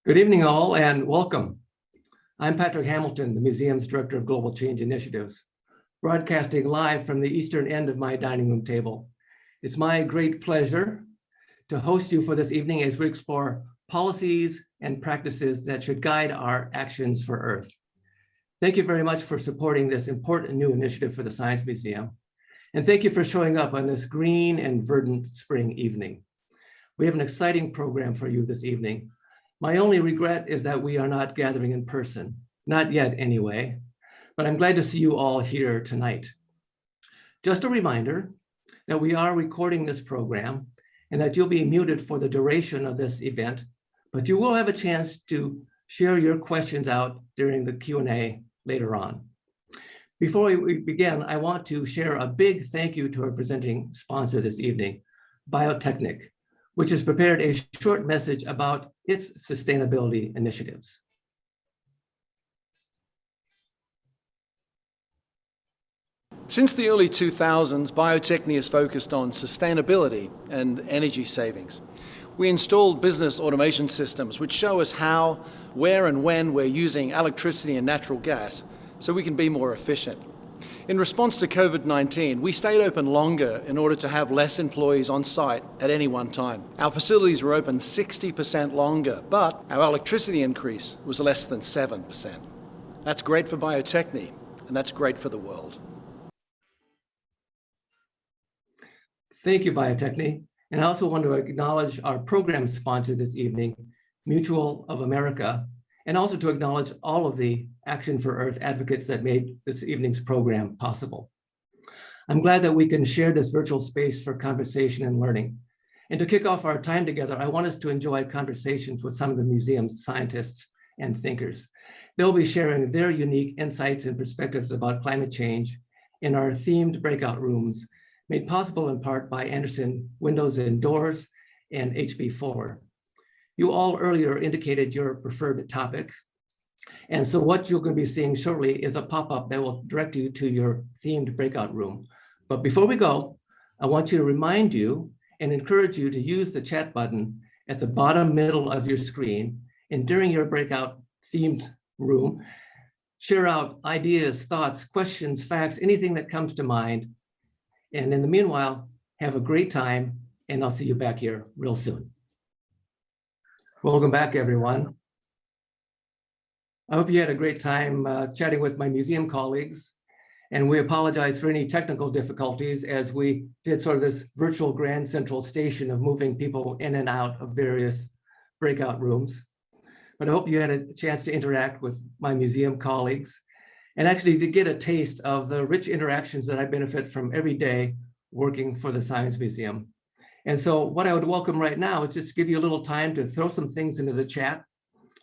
Good evening all and welcome. I'm Patrick Hamilton, the museum's Director of Global Change Initiatives, broadcasting live from the eastern end of my dining room table. It's my great pleasure to host you for this evening as we explore policies and practices that should guide our actions for Earth. Thank you very much for supporting this important new initiative for the Science Museum. And thank you for showing up on this green and verdant spring evening. We have an exciting program for you this evening. My only regret is that we are not gathering in person, not yet anyway, but I'm glad to see you all here tonight. Just a reminder that we are recording this program and that you'll be muted for the duration of this event, but you will have a chance to share your questions out during the Q&A later on. Before we begin, I want to share a big thank you to our presenting sponsor this evening, Biotechnic, which has prepared a short message about its sustainability initiatives. Since the early 2000s, Biotechnic has focused on sustainability and energy savings. We installed business automation systems which show us how, where and when we're using electricity and natural gas so we can be more efficient. In response to COVID-19, we stayed open longer in order to have less employees on site at any one time. Our facilities were open 60% longer, but our electricity increase was less than 7%. That's great for Biotechnic, and that's great for the world. Thank you, Biotechnic. And I also want to acknowledge our program sponsor this evening, Mutual of America, and also to acknowledge all of the Action for Earth advocates that made this evening's program possible. I'm glad that we can share this virtual space for conversation and learning. And to kick off our time together, I want us to enjoy conversations with some of the museum's scientists and thinkers. They'll be sharing their unique insights and perspectives about climate change in our themed breakout rooms, made possible in part by Anderson Windows and Doors and HB4. You all earlier indicated your preferred topic. And so what you're going to be seeing shortly is a pop-up that will direct you to your themed breakout room. But before we go, I want you to remind you and encourage you to use the chat button at the bottom middle of your screen. And during your breakout themed room, share out ideas, thoughts, questions, facts, anything that comes to mind. And in the meanwhile, have a great time, and I'll see you back here real soon. Welcome back, everyone. I hope you had a great time chatting with my museum colleagues, and we apologize for any technical difficulties as we did sort of this virtual Grand Central Station of moving people in and out of various breakout rooms. But I hope you had a chance to interact with my museum colleagues and actually to get a taste of the rich interactions that I benefit from every day working for the Science Museum. And so what I would welcome right now is just give you a little time to throw some things into the chat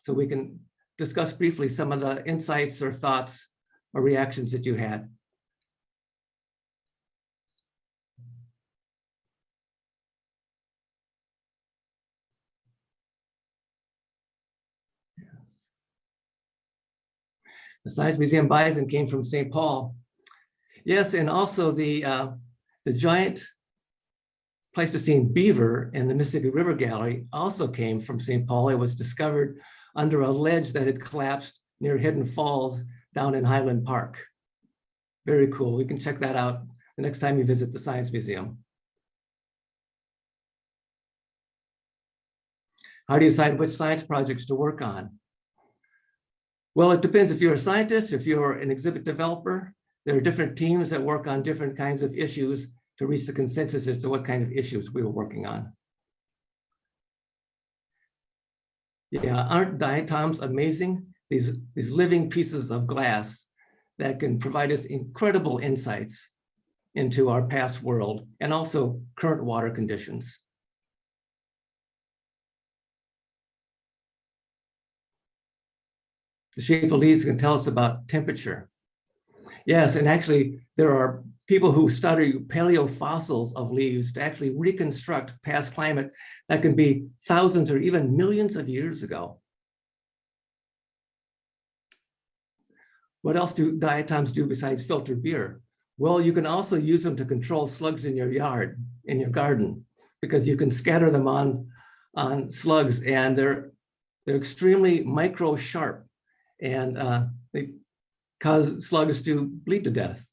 so we can discuss briefly some of the insights or thoughts or reactions that you had. Yes. The Science Museum bison came from St. Paul. Yes, and also the giant Pleistocene beaver in the Mississippi River Gallery also came from St. Paul. It was discovered under a ledge that had collapsed near Hidden Falls down in Highland Park. Very cool. We can check that out the next time you visit the Science Museum. How do you decide which science projects to work on? Well, it depends if you're a scientist, if you're an exhibit developer. There are different teams that work on different kinds of issues to reach the consensus as to what kind of issues we were working on. Yeah, aren't diatoms amazing? These living pieces of glass that can provide us incredible insights into our past world and also current water conditions. The shape of leaves can tell us about temperature. Yes, and actually there are people who study paleofossils of leaves to actually reconstruct past climate that can be thousands or even millions of years ago. What else do diatoms do besides filter beer? Well, you can also use them to control slugs in your yard, in your garden, because you can scatter them on slugs and they're They're extremely micro sharp, and they cause slugs to bleed to death.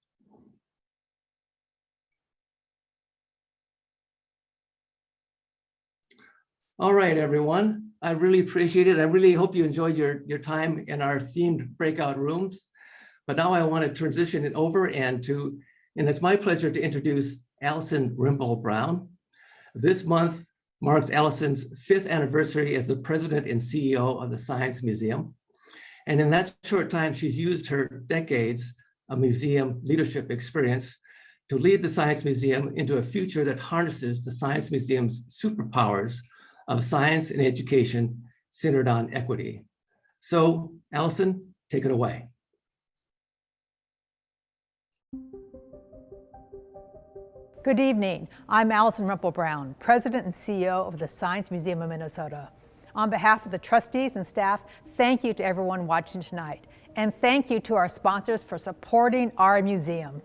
All right, everyone. I really appreciate it. I really hope you enjoyed your time in our themed breakout rooms. But now I want to transition it over and it's my pleasure to introduce Allison Rimbault-Brown. This month marks Allison's 5th anniversary as the president and CEO of the Science Museum. And in that short time, she's used her decades of museum leadership experience to lead the Science Museum into a future that harnesses the Science Museum's superpowers of science and education centered on equity. So, Allison, take it away. Good evening. I'm Allison Rimbault-Brown, President and CEO of the Science Museum of Minnesota. On behalf of the trustees and staff, thank you to everyone watching tonight. And thank you to our sponsors for supporting our museum.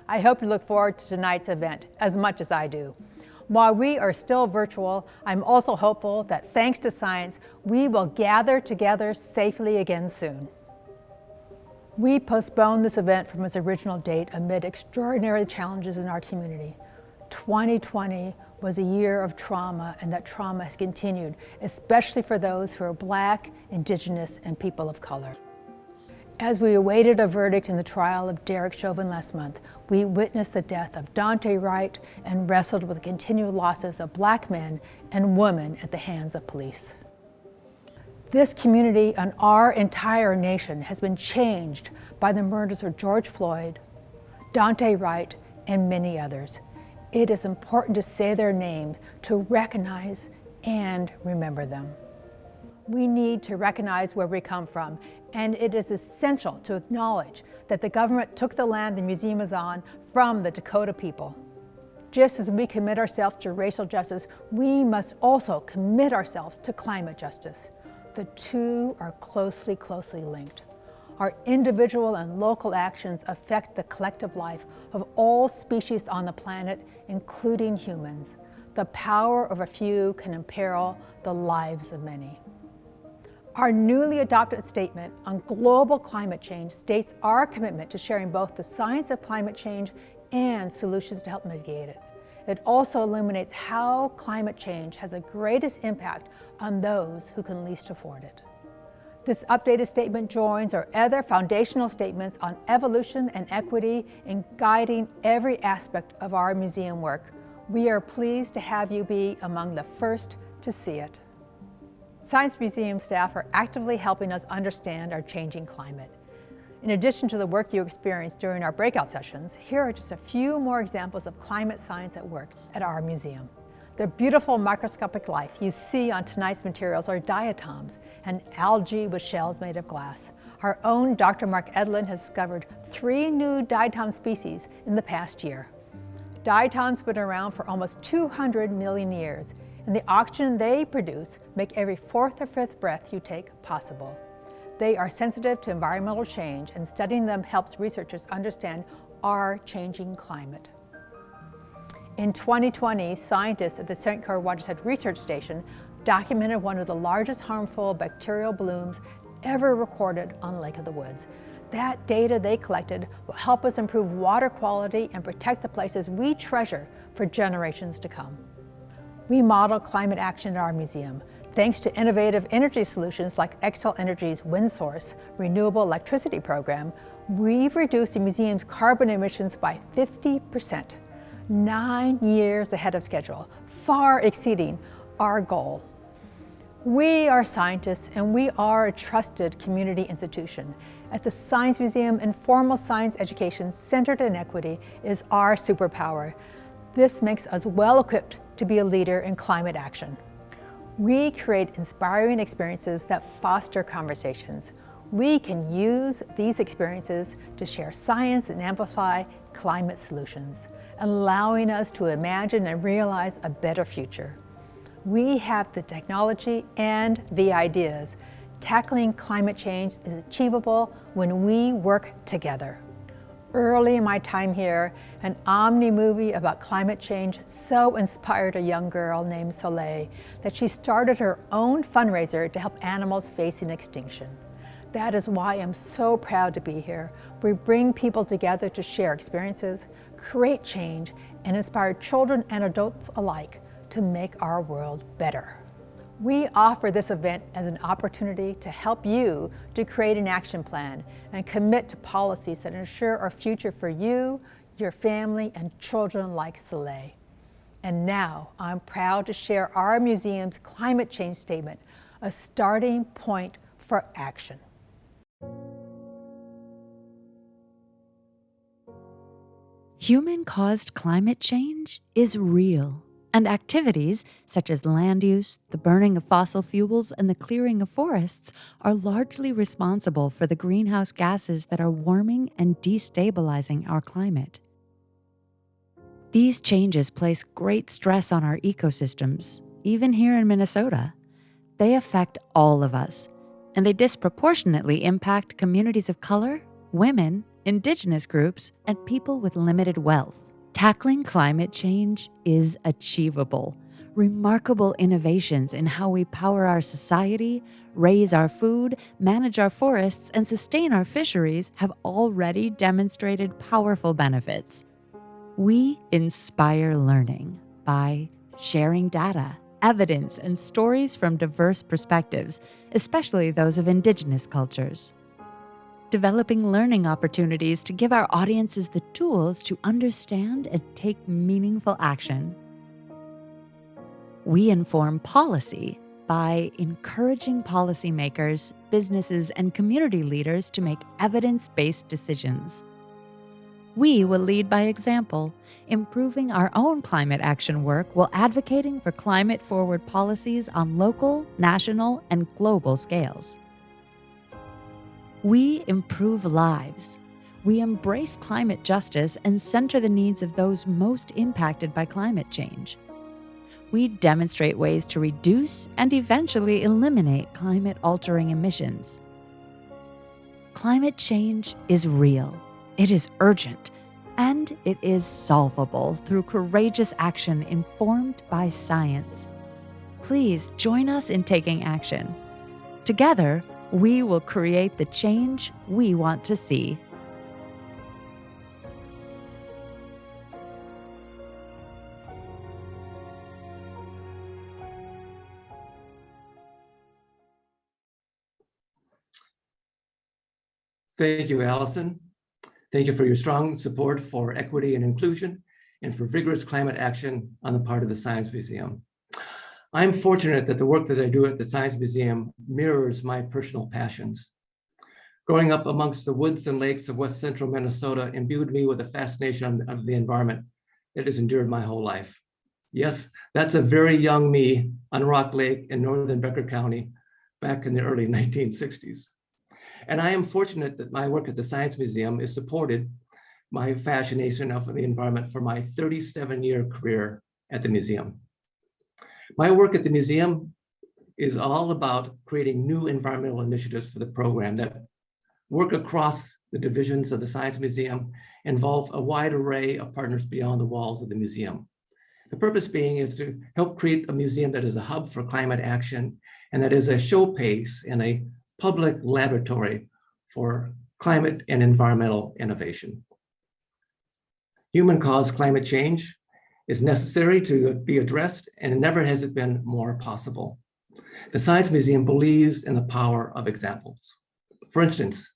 I hope you look forward to tonight's event as much as I do. While we are still virtual, I'm also hopeful that thanks to science, we will gather together safely again soon. We postponed this event from its original date amid extraordinary challenges in our community. 2020 was a year of trauma, and that trauma has continued, especially for those who are Black, Indigenous, and people of color. As we awaited a verdict in the trial of Derek Chauvin last month, we witnessed the death of Daunte Wright and wrestled with the continued losses of Black men and women at the hands of police. This community and our entire nation has been changed by the murders of George Floyd, Daunte Wright, and many others. It is important to say their names, to recognize and remember them. We need to recognize where we come from, and it is essential to acknowledge that the government took the land the museum is on from the Dakota people. Just as we commit ourselves to racial justice, we must also commit ourselves to climate justice. The two are closely linked. Our individual and local actions affect the collective life of all species on the planet, including humans. The power of a few can imperil the lives of many. Our newly adopted statement on global climate change states our commitment to sharing both the science of climate change and solutions to help mitigate it. It also illuminates how climate change has the greatest impact on those who can least afford it. This updated statement joins our other foundational statements on evolution and equity in guiding every aspect of our museum work. We are pleased to have you be among the first to see it. Science Museum staff are actively helping us understand our changing climate. In addition to the work you experienced during our breakout sessions, here are just a few more examples of climate science at work at our museum. The beautiful microscopic life you see on tonight's materials are diatoms, an algae with shells made of glass. Our own Dr. Mark Edlin has discovered 3 new diatom species in the past year. Diatoms have been around for almost 200 million years, and the oxygen they produce make every 4th or 5th breath you take possible. They are sensitive to environmental change, and studying them helps researchers understand our changing climate. In 2020, scientists at the St. Croix Watershed Research Station documented one of the largest harmful bacterial blooms ever recorded on Lake of the Woods. That data they collected will help us improve water quality and protect the places we treasure for generations to come. We model climate action at our museum. Thanks to innovative energy solutions like Xcel Energy's wind source renewable electricity program, we've reduced the museum's carbon emissions by 50%, 9 years ahead of schedule, far exceeding our goal. We are scientists, and we are a trusted community institution. At the Science Museum, informal science education centered in equity is our superpower. This makes us well equipped to be a leader in climate action. We create inspiring experiences that foster conversations. We can use these experiences to share science and amplify climate solutions, allowing us to imagine and realize a better future. We have the technology and the ideas. Tackling climate change is achievable when we work together. Early in my time here, an Omni movie about climate change so inspired a young girl named Soleil that she started her own fundraiser to help animals facing extinction. That is why I'm so proud to be here. We bring people together to share experiences, create change, and inspire children and adults alike to make our world better. We offer this event as an opportunity to help you to create an action plan and commit to policies that ensure our future for you, your family, and children like Soleil. And now I'm proud to share our museum's climate change statement, a starting point for action. Human-caused climate change is real, and activities such as land use, the burning of fossil fuels, and the clearing of forests are largely responsible for the greenhouse gases that are warming and destabilizing our climate. These changes place great stress on our ecosystems, even here in Minnesota. They affect all of us, and they disproportionately impact communities of color, women, Indigenous groups, and people with limited wealth. Tackling climate change is achievable. Remarkable innovations in how we power our society, raise our food, manage our forests, and sustain our fisheries have already demonstrated powerful benefits. We inspire learning by sharing data, evidence, and stories from diverse perspectives, especially those of Indigenous cultures. Developing learning opportunities to give our audiences the tools to understand and take meaningful action. We inform policy by encouraging policymakers, businesses, and community leaders to make evidence-based decisions. We will lead by example, improving our own climate action work while advocating for climate-forward policies on local, national, and global scales. We improve lives. We embrace climate justice and center the needs of those most impacted by climate change. We demonstrate ways to reduce and eventually eliminate climate-altering emissions. Climate change is real, it is urgent, and it is solvable through courageous action informed by science. Please join us in taking action. Together, we will create the change we want to see. Thank you, Allison. Thank you for your strong support for equity and inclusion and for vigorous climate action on the part of the Science Museum. I'm fortunate that the work that I do at the Science Museum mirrors my personal passions. Growing up amongst the woods and lakes of West Central Minnesota imbued me with a fascination of the environment that has endured my whole life. Yes, that's a very young me on Rock Lake in northern Becker County back in the early 1960s. And I am fortunate that my work at the Science Museum is supported my fascination of the environment for my 37-year career at the museum. My work at the museum is all about creating new environmental initiatives for the program that work across the divisions of the Science Museum, involve a wide array of partners beyond the walls of the museum. The purpose being is to help create a museum that is a hub for climate action and that is a showcase and a public laboratory for climate and environmental innovation. Human-caused climate change is necessary to be addressed, and never has it been more possible. The Science Museum believes in the power of examples. For instance,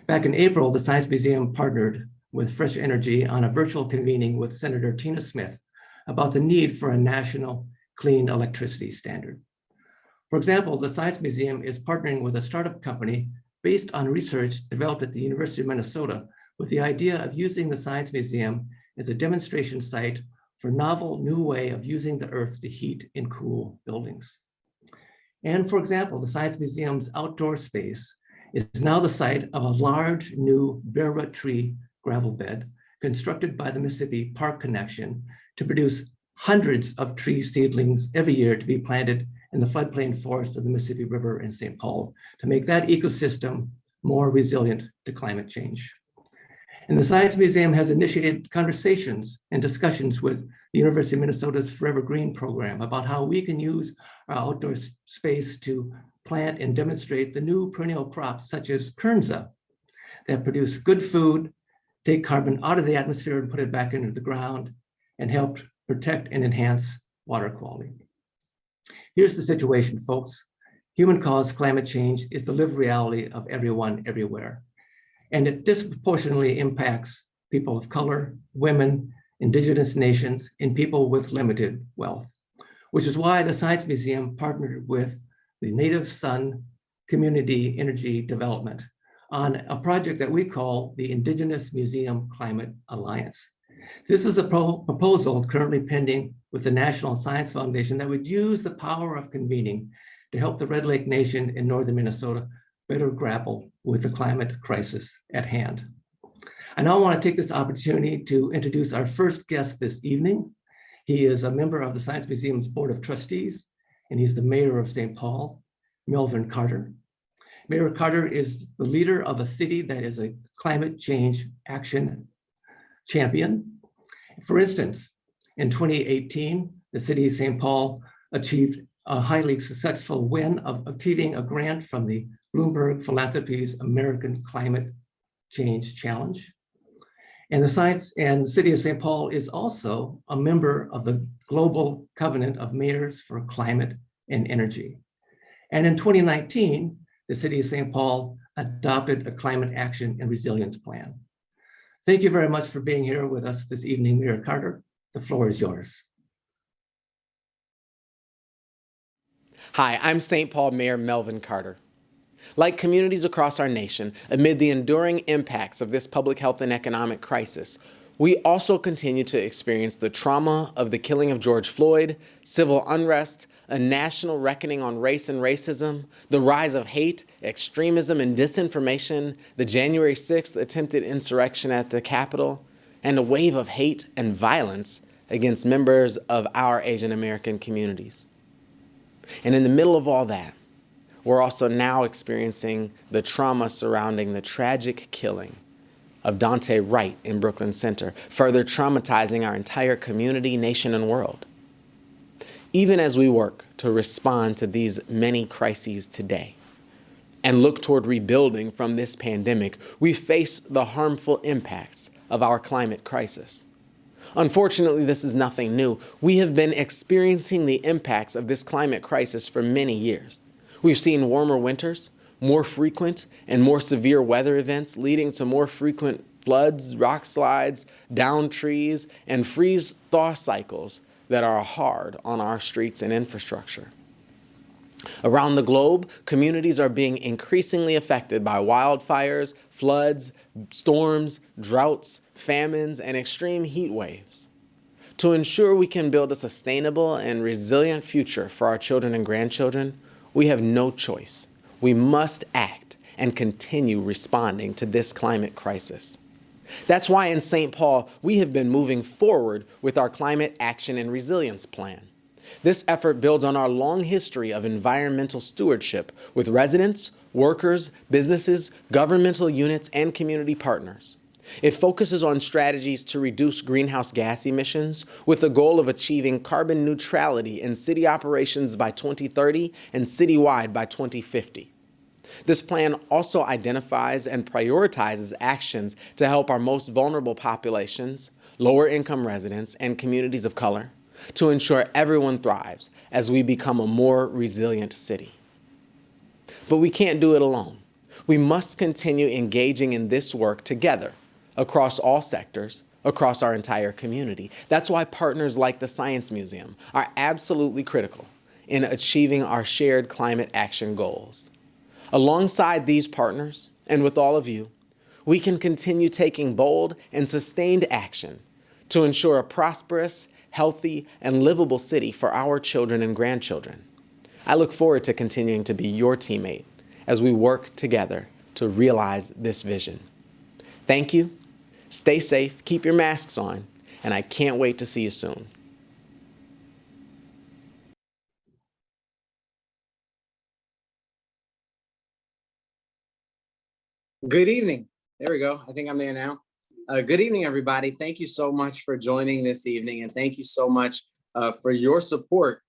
back in April, the Science Museum partnered with Fresh Energy on a virtual convening with Senator Tina Smith about the need for a national clean electricity standard. For example, the Science Museum is partnering with a startup company based on research developed at the University of Minnesota with the idea of using the Science Museum as a demonstration site for novel new way of using the earth to heat and cool buildings. And for example, the Science Museum's outdoor space is now the site of a large new bareroot tree gravel bed constructed by the Mississippi Park Connection to produce hundreds of tree seedlings every year to be planted in the floodplain forest of the Mississippi River in St. Paul to make that ecosystem more resilient to climate change. And the Science Museum has initiated conversations and discussions with the University of Minnesota's Forever Green program about how we can use our outdoor space to plant and demonstrate the new perennial crops such as kernza that produce good food, take carbon out of the atmosphere and put it back into the ground, and help protect and enhance water quality. Here's the situation, folks. Human-caused climate change is the lived reality of everyone, everywhere. And it disproportionately impacts people of color, women, indigenous nations, and people with limited wealth, which is why the Science Museum partnered with the Native Sun Community Energy Development on a project that we call the Indigenous Museum Climate Alliance. This is a proposal currently pending with the National Science Foundation that would use the power of convening to help the Red Lake Nation in northern Minnesota better grapple with the climate crisis at hand. I now want to take this opportunity to introduce our first guest this evening. He is a member of the Science Museum's Board of Trustees, and he's the mayor of St. Paul, Melvin Carter. Mayor Carter is the leader of a city that is a climate change action champion. For instance, in 2018, the city of St. Paul achieved a highly successful win of achieving a grant from the Bloomberg Philanthropies American Climate Change Challenge. And the city of St. Paul is also a member of the Global Covenant of Mayors for Climate and Energy. And in 2019, the city of St. Paul adopted a climate action and resilience plan. Thank you very much for being here with us this evening, Mayor Carter. The floor is yours. Hi, I'm St. Paul Mayor Melvin Carter. Like communities across our nation, amid the enduring impacts of this public health and economic crisis, we also continue to experience the trauma of the killing of George Floyd, civil unrest, a national reckoning on race and racism, the rise of hate, extremism, and disinformation, the January 6th attempted insurrection at the Capitol, and a wave of hate and violence against members of our Asian American communities. And in the middle of all that, we're also now experiencing the trauma surrounding the tragic killing of Dante Wright in Brooklyn Center, further traumatizing our entire community, nation, and world. Even as we work to respond to these many crises today and look toward rebuilding from this pandemic, we face the harmful impacts of our climate crisis. Unfortunately, this is nothing new. We have been experiencing the impacts of this climate crisis for many years. We've seen warmer winters, more frequent and more severe weather events leading to more frequent floods, rock slides, downed trees, and freeze-thaw cycles that are hard on our streets and infrastructure. Around the globe, communities are being increasingly affected by wildfires, floods, storms, droughts, famines, and extreme heat waves. To ensure we can build a sustainable and resilient future for our children and grandchildren, we have no choice. We must act and continue responding to this climate crisis. That's why in St. Paul, we have been moving forward with our Climate Action and Resilience Plan. This effort builds on our long history of environmental stewardship with residents, workers, businesses, governmental units, and community partners. It focuses on strategies to reduce greenhouse gas emissions with the goal of achieving carbon neutrality in city operations by 2030 and citywide by 2050. This plan also identifies and prioritizes actions to help our most vulnerable populations, lower income residents, and communities of color to ensure everyone thrives as we become a more resilient city. But we can't do it alone. We must continue engaging in this work together across all sectors, across our entire community. That's why partners like the Science Museum are absolutely critical in achieving our shared climate action goals. Alongside these partners, and with all of you, we can continue taking bold and sustained action to ensure a prosperous, healthy, and livable city for our children and grandchildren. I look forward to continuing to be your teammate as we work together to realize this vision. Thank you. Stay safe, keep your masks on, and I can't wait to see you soon. Good evening. There we go. I think I'm there now. Good evening, everybody. Thank you so much for joining this evening, and thank you so much for your support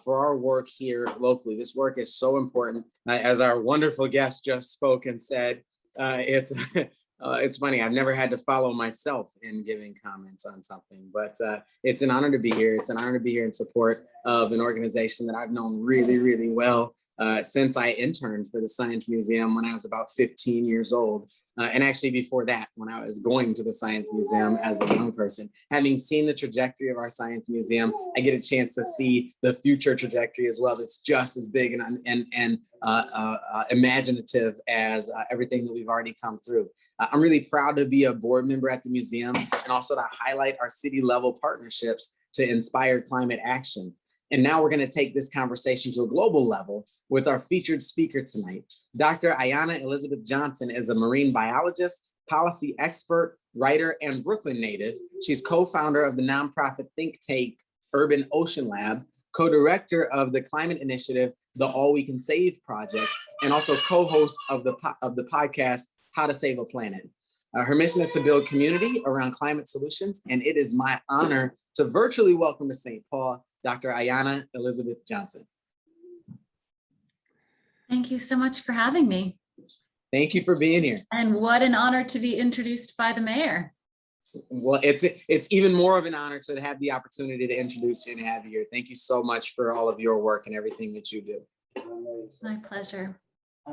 for our work here locally. This work is so important. As our wonderful guest just spoke and said, it's funny. I've never had to follow myself in giving comments on something, but it's an honor to be here. It's an honor to be here in support of an organization that I've known really, really well since I interned for the Science Museum when I was about 15 years old. And actually before that, when I was going to the Science Museum as a young person, having seen the trajectory of our Science Museum, I get a chance to see the future trajectory as well. That's just as big and imaginative as everything that we've already come through. I'm really proud to be a board member at the museum and also to highlight our city level partnerships to inspire climate action. And now we're going to take this conversation to a global level with our featured speaker tonight. Dr. Ayana Elizabeth Johnson is a marine biologist, policy expert, writer, and Brooklyn native. She's co-founder of the nonprofit think tank Urban Ocean Lab, co-director of the climate initiative, the All We Can Save Project, and also co-host of the podcast, How to Save a Planet. Her mission is to build community around climate solutions, and it is my honor to virtually welcome to St. Paul, Dr. Ayana Elizabeth Johnson. Thank you so much for having me. Thank you for being here. And what an honor to be introduced by the mayor. Well, it's even more of an honor to have the opportunity to introduce you and have you here. Thank you so much for all of your work and everything that you do. My pleasure.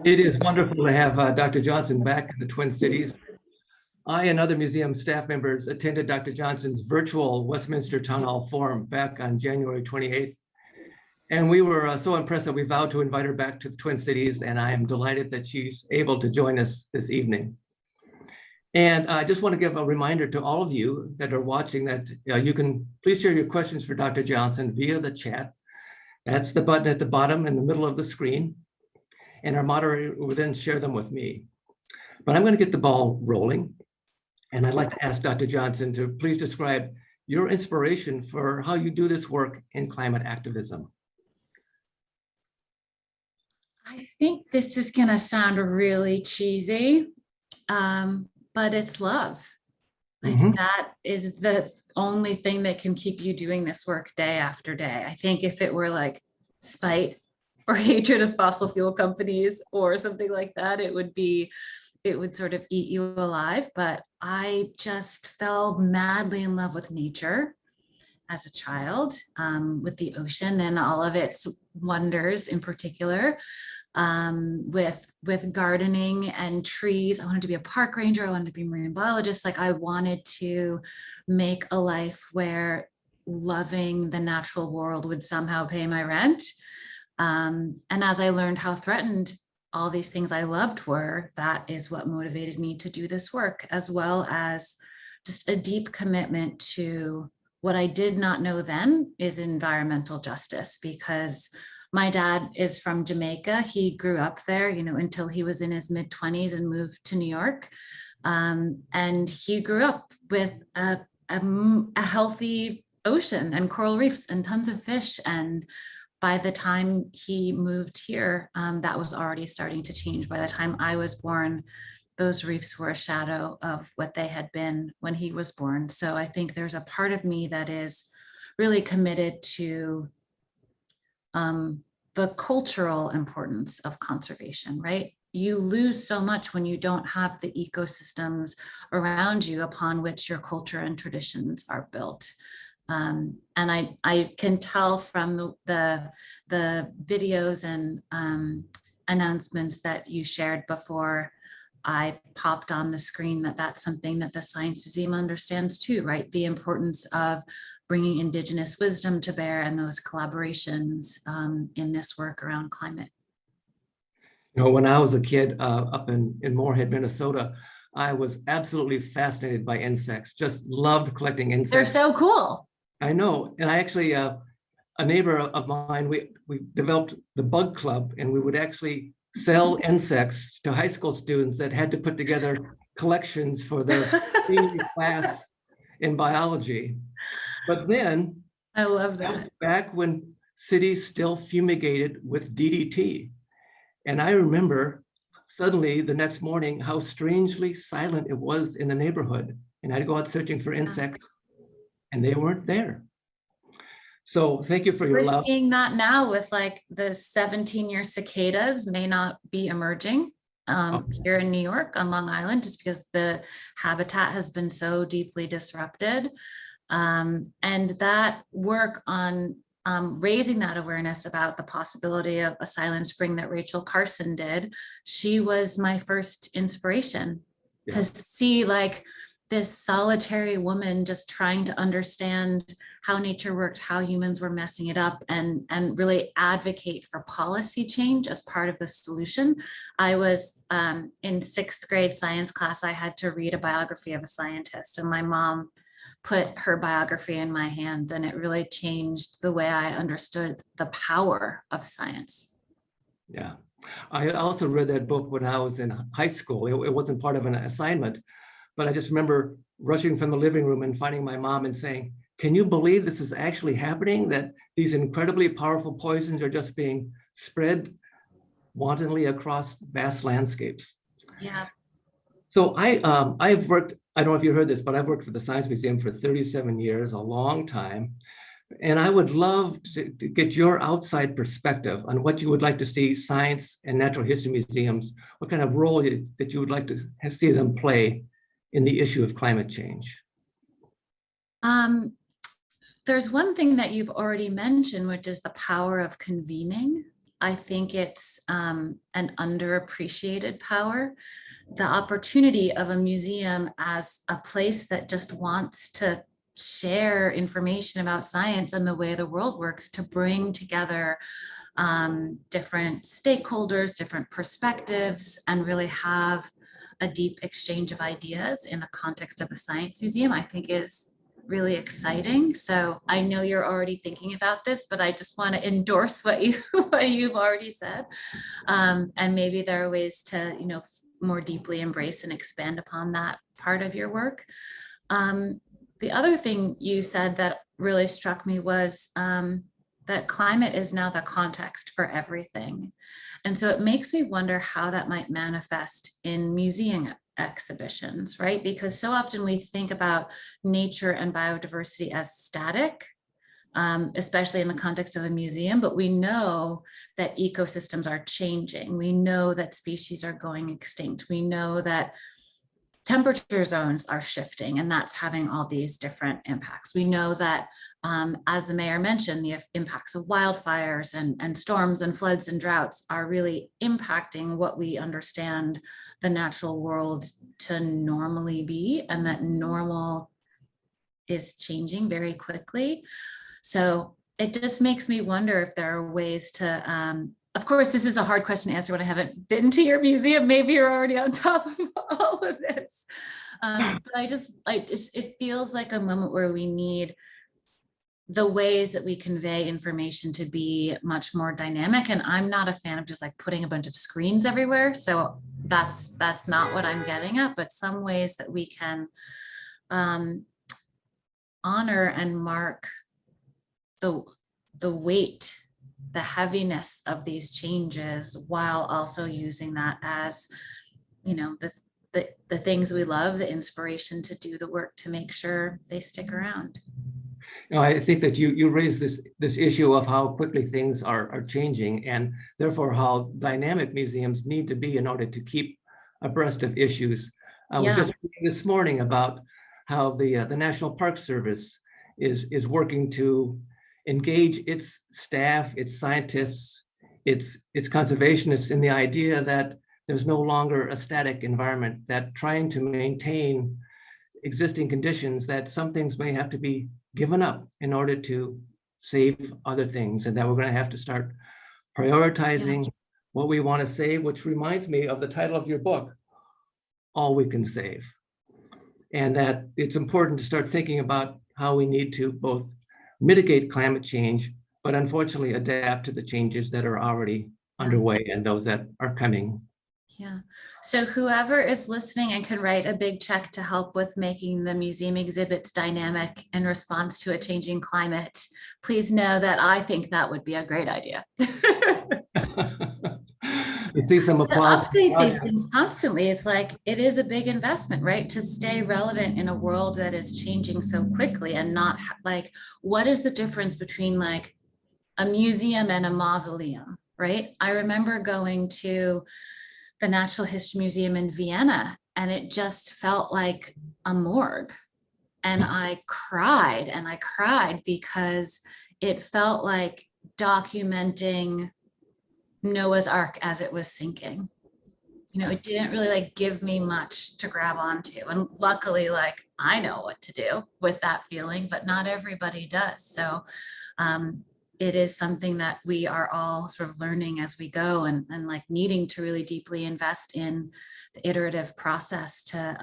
It is wonderful to have Dr. Johnson back in the Twin Cities. I and other museum staff members attended Dr. Johnson's virtual Westminster Town Hall Forum back on January 28th. And we were so impressed that we vowed to invite her back to the Twin Cities, and I am delighted that she's able to join us this evening. And I just want to give a reminder to all of you that are watching that you can please share your questions for Dr. Johnson via the chat. That's the button at the bottom in the middle of the screen. And our moderator will then share them with me. But I'm going to get the ball rolling. And I'd like to ask Dr. Johnson to please describe your inspiration for how you do this work in climate activism. I think this is going to sound really cheesy, but it's love. Like that is the only thing that can keep you doing this work day after day. I think if it were like spite or hatred of fossil fuel companies or something like that, it would sort of eat you alive. But I just fell madly in love with nature as a child, with the ocean and all of its wonders in particular, with gardening and trees. I wanted to be a park ranger. I wanted to be a marine biologist. Like I wanted to make a life where loving the natural world would somehow pay my rent. And as I learned how threatened all these things I loved were, that is what motivated me to do this work, as well as just a deep commitment to what I did not know then is environmental justice, because my dad is from Jamaica. He grew up there, until he was in his mid-20s and moved to New York. And he grew up with a healthy ocean and coral reefs and tons of fish. And by the time he moved here, that was already starting to change. By the time I was born, those reefs were a shadow of what they had been when he was born. So I think there's a part of me that is really committed to the cultural importance of conservation, right? You lose so much when you don't have the ecosystems around you upon which your culture and traditions are built. And I can tell from the videos and announcements that you shared before I popped on the screen that that's something that the Science Museum understands too, right? The importance of bringing Indigenous wisdom to bear and those collaborations in this work around climate. When I was a kid up in Moorhead, Minnesota, I was absolutely fascinated by insects, just loved collecting insects. They're so cool. I know. And I actually, a neighbor of mine, we developed the bug club, and we would actually sell insects to high school students that had to put together collections for their senior class in biology. But then, I love that. Back when cities still fumigated with DDT. And I remember suddenly the next morning how strangely silent it was in the neighborhood. and I'd go out searching for insects, and they weren't there. So thank you for your We're love. seeing that now with like the 17-year cicadas may not be emerging here in New York on Long Island, just because the habitat has been so deeply disrupted. And that work on raising that awareness about the possibility of a silent spring that Rachel Carson did, she was my first inspiration to see like this solitary woman just trying to understand how nature worked, how humans were messing it up, and really advocate for policy change as part of the solution. I was in 6th grade science class, I had to read a biography of a scientist, and my mom put her biography in my hand, and it really changed the way I understood the power of science. Yeah, I also read that book when I was in high school. It wasn't part of an assignment, but I just remember rushing from the living room and finding my mom and saying, can you believe this is actually happening? That these incredibly powerful poisons are just being spread wantonly across vast landscapes. Yeah. So I've worked, I don't know if you heard this, but I've worked for the Science Museum for 37 years, a long time. And I would love to get your outside perspective on what you would like to see science and natural history museums, what kind of role that you would like to see them play in the issue of climate change. There's one thing that you've already mentioned, which is the power of convening. I think it's an underappreciated power. The opportunity of a museum as a place that just wants to share information about science and the way the world works, to bring together different stakeholders, different perspectives, and really have a deep exchange of ideas in the context of a science museum, I think is really exciting. So I know you're already thinking about this, but I just want to endorse what you've already said. And maybe there are ways to, more deeply embrace and expand upon that part of your work. The other thing you said that really struck me was that climate is now the context for everything. And so it makes me wonder how that might manifest in museum exhibitions, right? Because so often we think about nature and biodiversity as static, especially in the context of a museum, but we know that ecosystems are changing. We know that species are going extinct. We know that temperature zones are shifting, and that's having all these different impacts. We know that, as the mayor mentioned, the impacts of wildfires and storms and floods and droughts are really impacting what we understand the natural world to normally be, and that normal is changing very quickly. So it just makes me wonder if there are ways to, of course, this is a hard question to answer when I haven't been to your museum. Maybe you're already on top of all of this. But it feels like a moment where we need the ways that we convey information to be much more dynamic. And I'm not a fan of just like putting a bunch of screens everywhere. So that's not what I'm getting at, but some ways that we can honor and mark the weight, the heaviness of these changes, while also using that as, the things we love, the inspiration to do the work to make sure they stick around. I think that you raised this issue of how quickly things are changing, and therefore how dynamic museums need to be in order to keep abreast of issues. I was just reading this morning about how the National Park Service is working to engage its staff, its scientists, its conservationists in the idea that there's no longer a static environment, that trying to maintain existing conditions, that some things may have to be given up in order to save other things, and that we're going to have to start prioritizing what we want to save, which reminds me of the title of your book, All We Can Save. And that it's important to start thinking about how we need to both mitigate climate change, but unfortunately adapt to the changes that are already underway and those that are coming. Yeah. So whoever is listening and can write a big check to help with making the museum exhibits dynamic in response to a changing climate, please know that I think that would be a great idea. We see some To applause. update these things constantly, it's like, it is a big investment, right? To stay relevant in a world that is changing so quickly, and not like, what is the difference between like a museum and a mausoleum, right? I remember going to the Natural History Museum in Vienna, and it just felt like a morgue. And I cried because it felt like documenting Noah's Ark as it was sinking. You know, it didn't really like give me much to grab onto. And luckily, like, I know what to do with that feeling, but not everybody does. So it is something that we are all sort of learning as we go, and like needing to really deeply invest in the iterative process to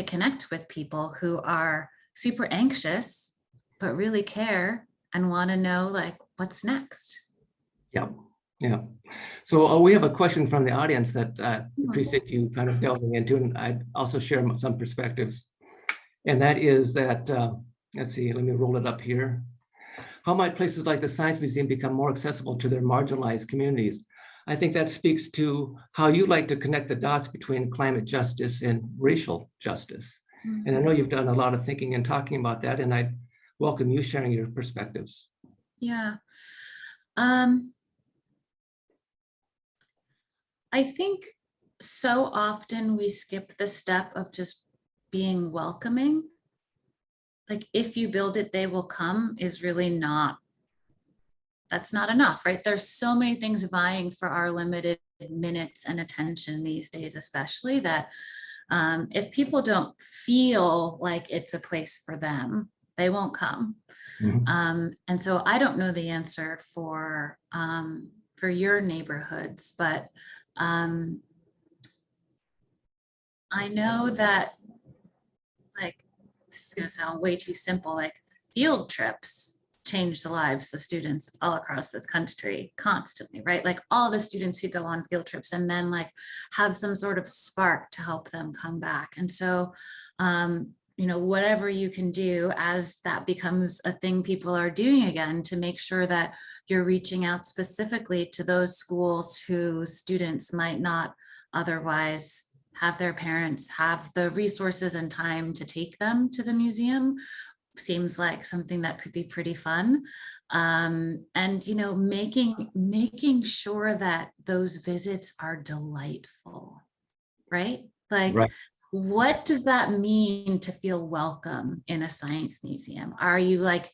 connect with people who are super anxious, but really care and want to know like what's next. Yeah, yeah. So we have a question from the audience that appreciate you kind of delving into, and I'd also share some perspectives. And that is that, let's see, let me roll it up here. How might places like the Science Museum become more accessible to their marginalized communities? I think that speaks to how you like to connect the dots between climate justice and racial justice. And I know you've done a lot of thinking and talking about that, and I welcome you sharing your perspectives. Yeah. I think so often we skip the step of just being welcoming. Like, if you build it, they will come is really not, that's not enough, right? There's so many things vying for our limited minutes and attention these days, especially, that if people don't feel like it's a place for them, they won't come. And so I don't know the answer for your neighborhoods, but I know that, like, this is gonna sound way too simple, like field trips change the lives of students all across this country constantly, right? Like all the students who go on field trips and then like have some sort of spark to help them come back. And so, you know, whatever you can do as that becomes a thing people are doing again, to make sure that you're reaching out specifically to those schools whose students might not otherwise have their parents have the resources and time to take them to the museum, seems like something that could be pretty fun. And, you know, making sure that those visits are delightful, right? Like, Right. what does that mean to feel welcome in a science museum? Are you like,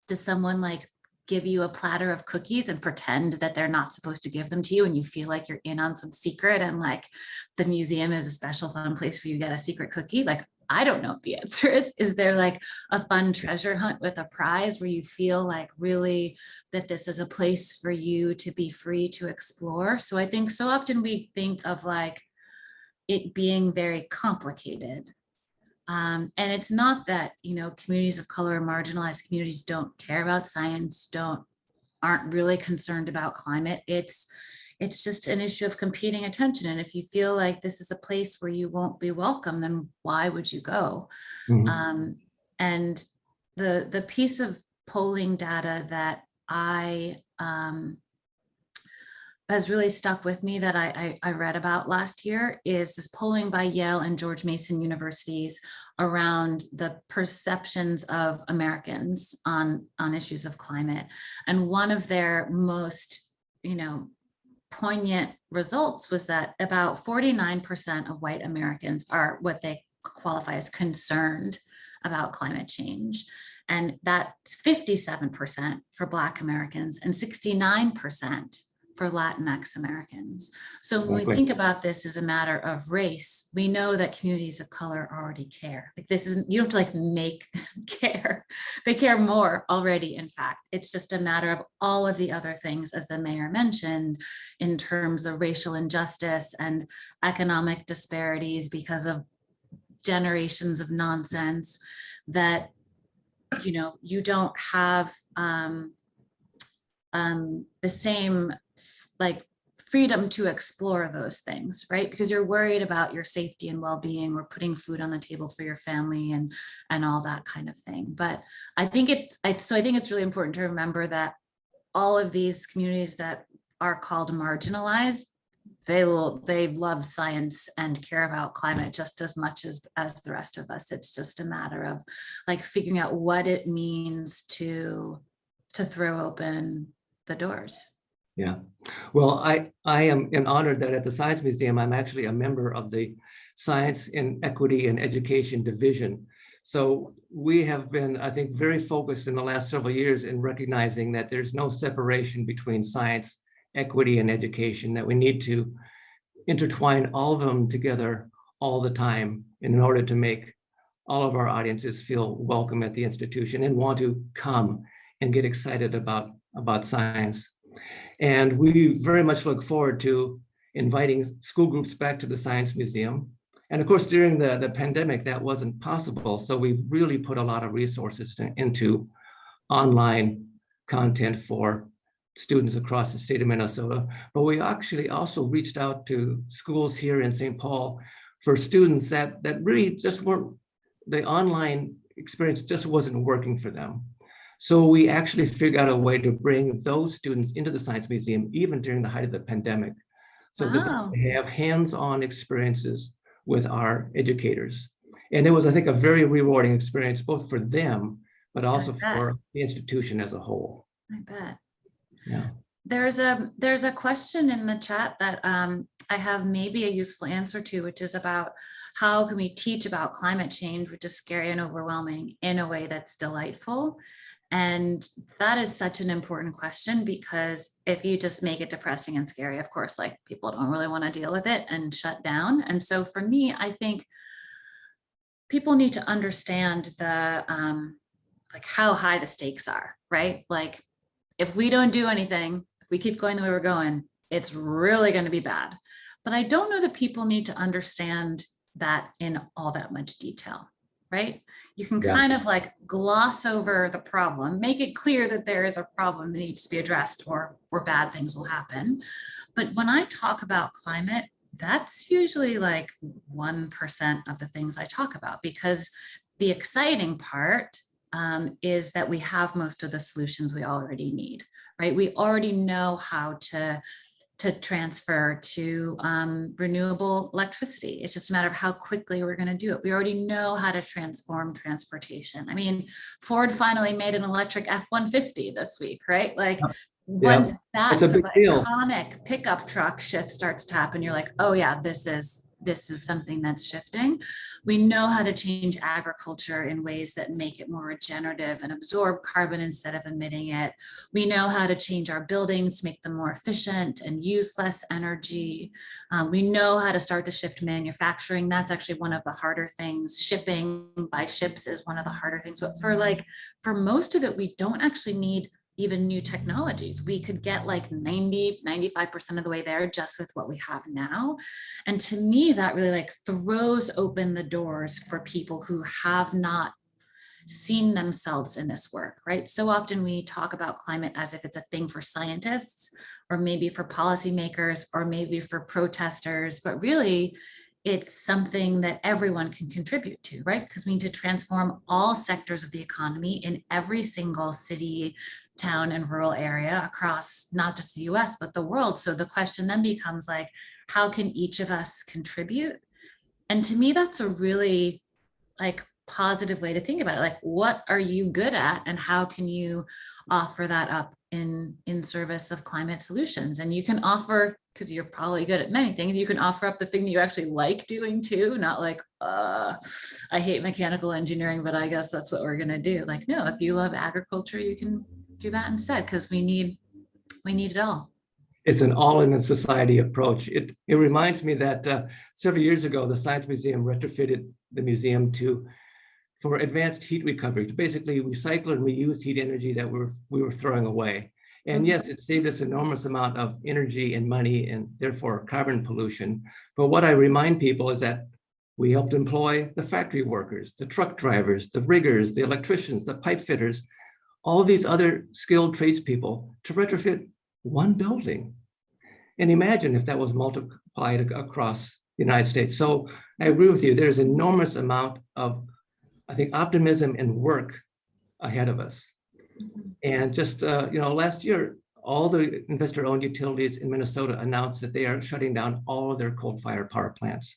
does someone like give you a platter of cookies and pretend that they're not supposed to give them to you, and you feel like you're in on some secret, and like the museum is a special fun place where you get a secret cookie? Like, I don't know what the answer is. Is there like a fun treasure hunt with a prize where you feel like really that this is a place for you to be free to explore? So I think so often we think of like it being very complicated. And it's not that, you know, communities of color or marginalized communities don't care about science, aren't really concerned about climate. It's just an issue of competing attention. And if you feel like this is a place where you won't be welcome, then why would you go? And the piece of polling data that has really stuck with me that I read about last year is this polling by Yale and George Mason universities around the perceptions of Americans on issues of climate. And one of their most, you know, poignant results was that about 49% of white Americans are what they qualify as concerned about climate change. And that's 57% for Black Americans and 69% for Latinx Americans. So when we think about this as a matter of race, we know that communities of color already care. Like, this isn't, you don't have to like make them care. They care more already, in fact. It's just a matter of all of the other things, as the mayor mentioned, in terms of racial injustice and economic disparities because of generations of nonsense, that, you know, you don't have the same like freedom to explore those things, right? Because you're worried about your safety and well-being, or putting food on the table for your family and all that kind of thing. But I think it's really important to remember that all of these communities that are called marginalized, they love science and care about climate just as much as the rest of us. It's just a matter of like figuring out what it means to throw open the doors. Yeah. Well, I am honored that at the Science Museum, I'm actually a member of the Science and Equity and Education Division. So we have been, I think, very focused in the last several years in recognizing that there's no separation between science, equity, and education, that we need to intertwine all of them together all the time in order to make all of our audiences feel welcome at the institution and want to come and get excited about science. And we very much look forward to inviting school groups back to the Science Museum. And of course, during the pandemic, that wasn't possible. So we really put a lot of resources into online content for students across the state of Minnesota. But we actually also reached out to schools here in St. Paul for students that really just weren't, the online experience just wasn't working for them. So we actually figured out a way to bring those students into the Science Museum, even during the height of the pandemic, so that they have hands-on experiences with our educators. And it was, I think, a very rewarding experience, both for them, but also for the institution as a whole. I bet. Yeah. There's a question in the chat that I have maybe a useful answer to, which is about how can we teach about climate change, which is scary and overwhelming, in a way that's delightful. And that is such an important question, because if you just make it depressing and scary, of course, like people don't really want to deal with it and shut down. And so for me, I think people need to understand the like how high the stakes are, right? Like if we don't do anything, if we keep going the way we're going, it's really going to be bad. But I don't know that people need to understand that in all that much detail. Right? You can kind of like gloss over the problem, make it clear that there is a problem that needs to be addressed, or bad things will happen. But when I talk about climate, that's usually like 1% of the things I talk about, because the exciting part is that we have most of the solutions we already need, right? We already know how to transfer to renewable electricity. It's just a matter of how quickly we're going to do it. We already know how to transform transportation. I mean, Ford finally made an electric F-150 this week, right? Like once that sort of iconic pickup truck shift starts to happen, you're like, oh yeah, this is something that's shifting. We know how to change agriculture in ways that make it more regenerative and absorb carbon instead of emitting it. We know how to change our buildings to make them more efficient and use less energy. We know how to start to shift manufacturing. That's actually one of the harder things. Shipping by ships is one of the harder things. But for most of it, we don't actually need even new technologies. We could get like 95% of the way there just with what we have now. And to me, that really like throws open the doors for people who have not seen themselves in this work, right? So often we talk about climate as if it's a thing for scientists, or maybe for policymakers, or maybe for protesters, but really it's something that everyone can contribute to, right? Because we need to transform all sectors of the economy in every single city, town, and rural area across not just the US, but the world. So the question then becomes like, how can each of us contribute? And to me, that's a really like positive way to think about it. Like, what are you good at, and how can you offer that up in service of climate solutions? And you can offer, because you're probably good at many things, you can offer up the thing that you actually like doing too, not like, I hate mechanical engineering, but I guess that's what we're gonna do. Like, no, if you love agriculture, you can do that instead, because we need it all. It's an all-in society approach. It reminds me that several years ago, the Science Museum retrofitted the museum for advanced heat recovery, to basically recycle and reuse heat energy that we were throwing away. And yes, it saved us an enormous amount of energy and money, and therefore carbon pollution. But what I remind people is that we helped employ the factory workers, the truck drivers, the riggers, the electricians, the pipe fitters, all these other skilled tradespeople to retrofit one building. And imagine if that was multiplied across the United States. So I agree with you. There's an enormous amount of, I think, optimism and work ahead of us. And just, last year, all the investor-owned utilities in Minnesota announced that they are shutting down all of their coal-fired power plants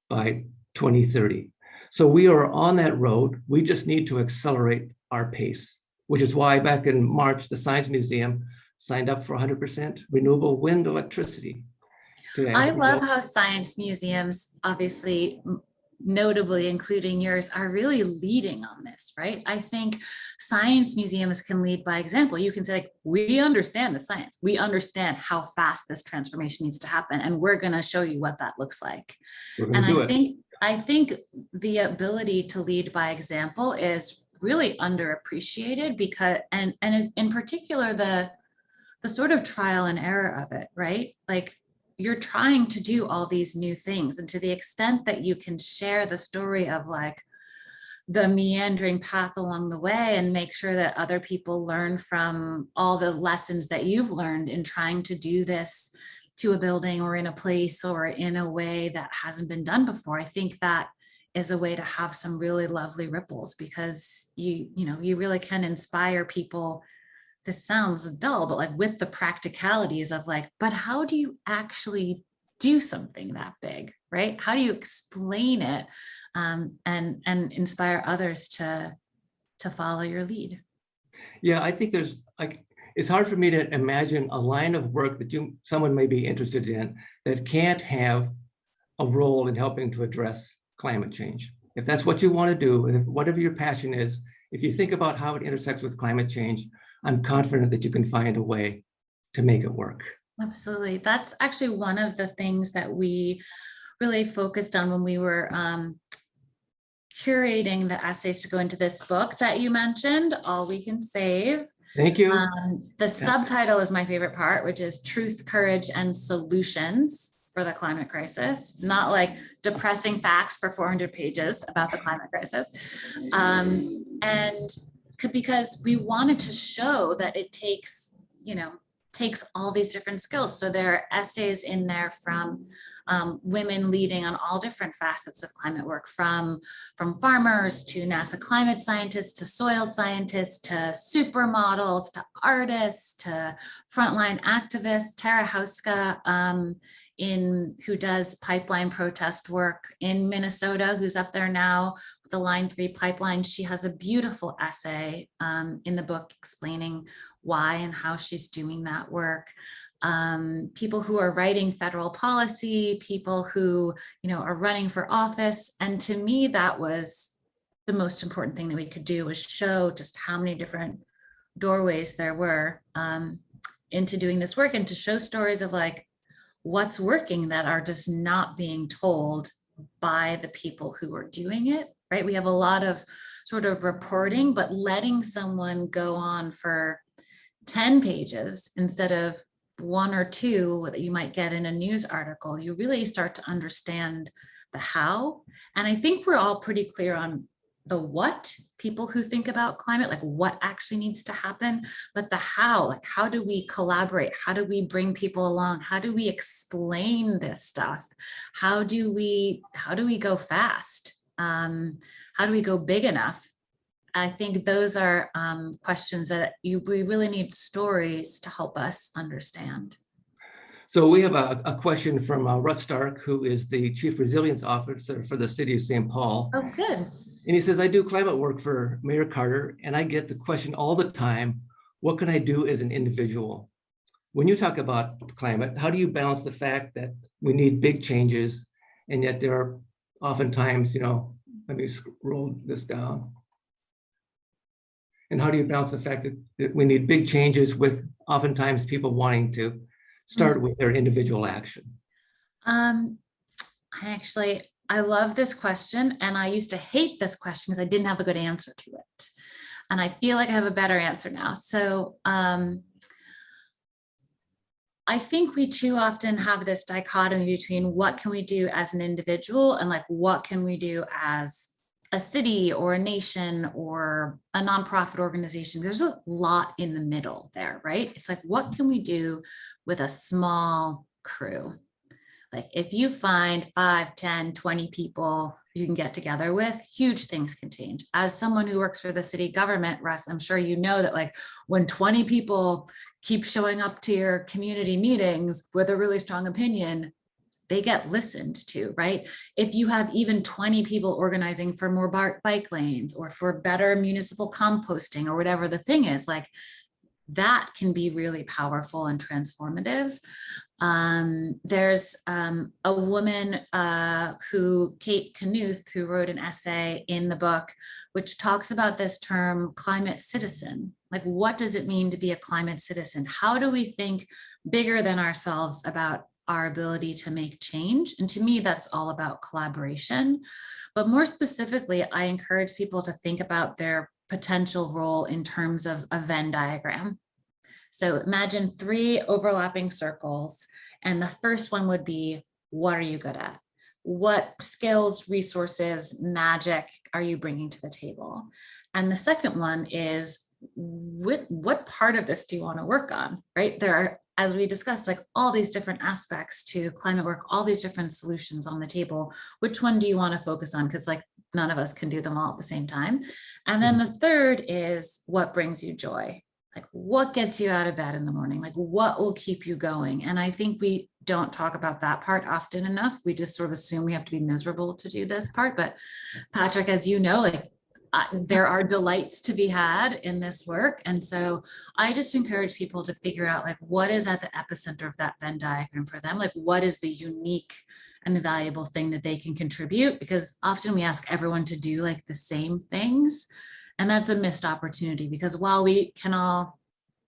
by 2030. So we are on that road. We just need to accelerate our pace, which is why back in March, the Science Museum signed up for 100% renewable wind electricity. I love how science museums, obviously, notably including yours, are really leading on this, right? I think science museums can lead by example. You can say, like, we understand the science. We understand how fast this transformation needs to happen, and we're going to show you what that looks like. And I think the ability to lead by example is really underappreciated because, and is in particular the sort of trial and error of it, right? Like, you're trying to do all these new things. And to the extent that you can share the story of like the meandering path along the way and make sure that other people learn from all the lessons that you've learned in trying to do this to a building or in a place or in a way that hasn't been done before, I think that is a way to have some really lovely ripples, because you really can inspire people. This sounds dull, but like with the practicalities of like, but how do you actually do something that big, right? How do you explain it and inspire others to follow your lead? Yeah, I think there's like, it's hard for me to imagine a line of work that someone may be interested in that can't have a role in helping to address climate change. If that's what you want to do, and whatever your passion is, if you think about how it intersects with climate change, I'm confident that you can find a way to make it work. Absolutely. That's actually one of the things that we really focused on when we were curating the essays to go into this book that you mentioned, All We Can Save. Thank you. The subtitle is my favorite part, which is Truth, Courage, and Solutions for the Climate Crisis. Not like depressing facts for 400 pages about the climate crisis. And because we wanted to show that it takes all these different skills. So there are essays in there from women leading on all different facets of climate work, from farmers to NASA climate scientists, to soil scientists, to supermodels, to artists, to frontline activists. Tara Hauska, who does pipeline protest work in Minnesota, who's up there now with the Line 3 pipeline. She has a beautiful essay in the book explaining why and how she's doing that work. People who are writing federal policy, people who are running for office. And to me, that was the most important thing that we could do, was show just how many different doorways there were into doing this work, and to show stories of like what's working that are just not being told by the people who are doing it, right? We have a lot of sort of reporting, but letting someone go on for 10 pages instead of 1 or 2 that you might get in a news article, you really start to understand the how. And I think we're all pretty clear on the what, people who think about climate, like what actually needs to happen, but the how, like how do we collaborate? How do we bring people along? How do we explain this stuff? How do we go fast? How do we go big enough? I think those are questions that we really need stories to help us understand. So we have a question from Russ Stark, who is the Chief Resilience Officer for the City of St. Paul. Oh, good. And he says, I do climate work for Mayor Carter, and I get the question all the time, what can I do as an individual? When you talk about climate, how do you balance the fact that we need big changes, and yet there are oftentimes, let me scroll this down. And how do you balance the fact that we need big changes with oftentimes people wanting to start with their individual action? I love this question, and I used to hate this question because I didn't have a good answer to it. And I feel like I have a better answer now. So I think we too often have this dichotomy between what can we do as an individual and like what can we do as a city or a nation or a nonprofit organization. There's a lot in the middle there, right? It's like, what can we do with a small crew? Like if you find 5, 10, 20 people you can get together with, huge things can change. As someone who works for the city government, Russ, I'm sure you know that like when 20 people keep showing up to your community meetings with a really strong opinion, they get listened to, right? If you have even 20 people organizing for more bike lanes or for better municipal composting or whatever the thing is, like that can be really powerful and transformative. There's a woman Kate Knuth, who wrote an essay in the book, which talks about this term climate citizen. Like, what does it mean to be a climate citizen? How do we think bigger than ourselves about our ability to make change? And to me, that's all about collaboration. But more specifically, I encourage people to think about their potential role in terms of a Venn diagram. So imagine 3 overlapping circles, and the first one would be, what are you good at? What skills, resources, magic are you bringing to the table? And the second one is, what part of this do you want to work on, right? There are, as we discussed, like all these different aspects to climate work, all these different solutions on the table. Which one do you want to focus on? Because like none of us can do them all at the same time. And then the third is, what brings you joy? Like what gets you out of bed in the morning? Like what will keep you going? And I think we don't talk about that part often enough. We just sort of assume we have to be miserable to do this part. But Patrick, as you know, like there are delights to be had in this work. And so I just encourage people to figure out like what is at the epicenter of that Venn diagram for them? Like what is the unique and valuable thing that they can contribute? Because often we ask everyone to do like the same things. And that's a missed opportunity, because while we can all,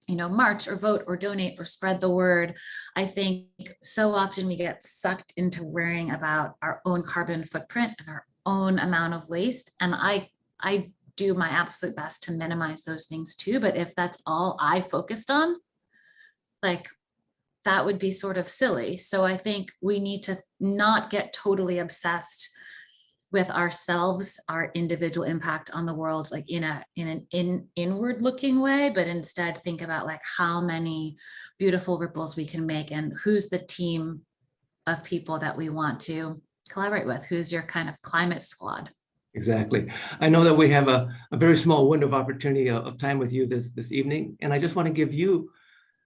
march or vote or donate or spread the word, I think so often we get sucked into worrying about our own carbon footprint and our own amount of waste. And I do my absolute best to minimize those things too. But if that's all I focused on, like that would be sort of silly. So I think we need to not get totally obsessed with ourselves, our individual impact on the world, like in an inward looking way, but instead think about like how many beautiful ripples we can make and who's the team of people that we want to collaborate with, who's your kind of climate squad. Exactly. I know that we have a very small window of opportunity of time with you this evening, and I just want to give you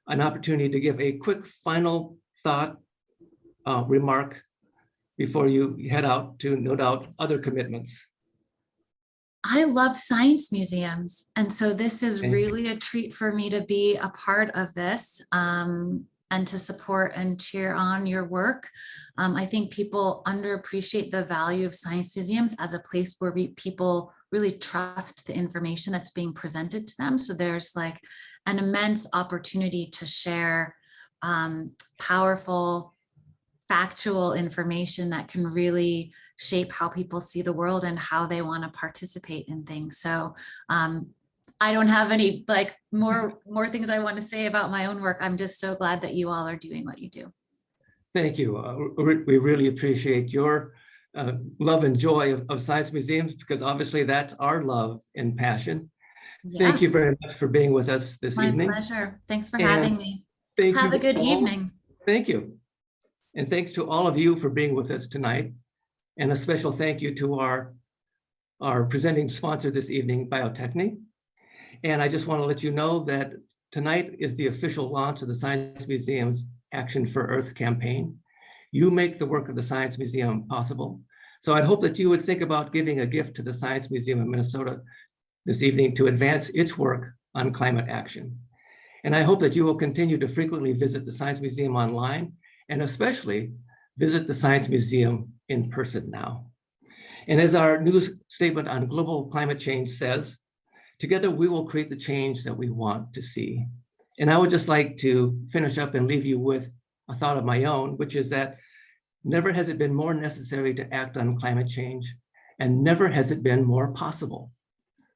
an opportunity to give a quick final thought, remark before you head out to, no doubt, other commitments. I love science museums. And so this is really a treat for me to be a part of this and to support and cheer on your work. I think people underappreciate the value of science museums as a place where people really trust the information that's being presented to them. So there's like an immense opportunity to share powerful, factual information that can really shape how people see the world and how they want to participate in things. So I don't have any like more things I want to say about my own work. I'm just so glad that you all are doing what you do. Thank you. We really appreciate your love and joy of science museums, because obviously that's our love and passion. Yeah. Thank you very much for being with us this evening. My pleasure. Thanks for having me. Thank Have you a good evening. Thank you. And thanks to all of you for being with us tonight. And a special thank you to our presenting sponsor this evening, Biotechne. And I just want to let you know that tonight is the official launch of the Science Museum's Action for Earth campaign. You make the work of the Science Museum possible. So I'd hope that you would think about giving a gift to the Science Museum of Minnesota this evening to advance its work on climate action. And I hope that you will continue to frequently visit the Science Museum online, and especially visit the Science Museum in person now. And as our new statement on global climate change says, together we will create the change that we want to see. And I would just like to finish up and leave you with a thought of my own, which is that never has it been more necessary to act on climate change, and never has it been more possible.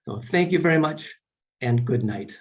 So thank you very much, and good night.